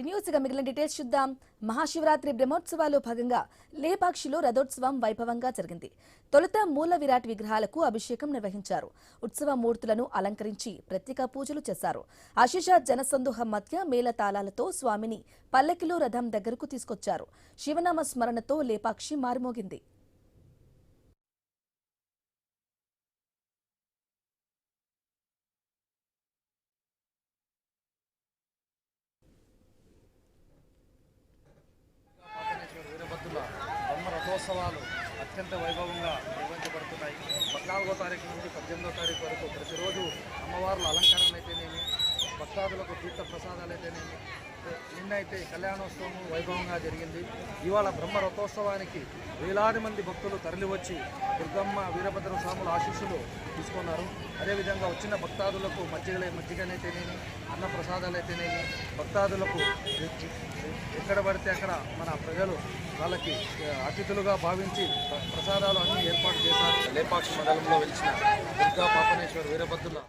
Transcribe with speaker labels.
Speaker 1: న్యూస్గా మిగిలిన డీటెయిల్స్ చూద్దాం. మహాశివరాత్రి బ్రహ్మోత్సవాల్లో భాగంగా లేపాక్షిలో రథోత్సవం వైభవంగా జరిగింది. తొలుత మూల విరాట్ విగ్రహాలకు అభిషేకం నిర్వహించారు. ఉత్సవ మూర్తులను అలంకరించి ప్రత్యేక పూజలు చేశారు. అశేష జనసందోహం మధ్య మేళ తాళాలతో స్వామిని పల్లకిలో రథం దగ్గరకు తీసుకొచ్చారు. శివనామ స్మరణతో లేపాక్షి మారుమోగింది.
Speaker 2: బ్రహ్మ రథోత్సవాలు అత్యంత వైభవంగా నిర్వహించబడుతున్నాయి. 14వ తారీఖు నుండి 18వ తారీఖు వరకు ప్రతిరోజు అమ్మవార్ల అలంకరణ అయితేనేమి, భక్తాదులకు తీర్థ ప్రసాదాలు అయితేనేమి, నిన్నైతే కళ్యాణోత్సవం వైభవంగా జరిగింది. ఇవాళ బ్రహ్మ రథోత్సవానికి వేలాది మంది భక్తులు తరలివచ్చి దుర్గమ్మ వీరభద్ర స్వాముల ఆశీస్సులు తీసుకున్నారు. అదేవిధంగా వచ్చిన భక్తాదులకు మజ్జిగనైతేనేమి, అన్న ప్రసాదాలు అయితేనేమి, భక్తాదులకు ఎక్కడ పడితే అక్కడ మన ప్రజలు వాళ్ళకి అతిథులుగా భావించి ప్రసాదాలు అన్నీ ఏర్పాటు చేశారు. లేపాక్షి మండలంలో వెలిసిన దుర్గా పాపనేశ్వర వీరభద్రుల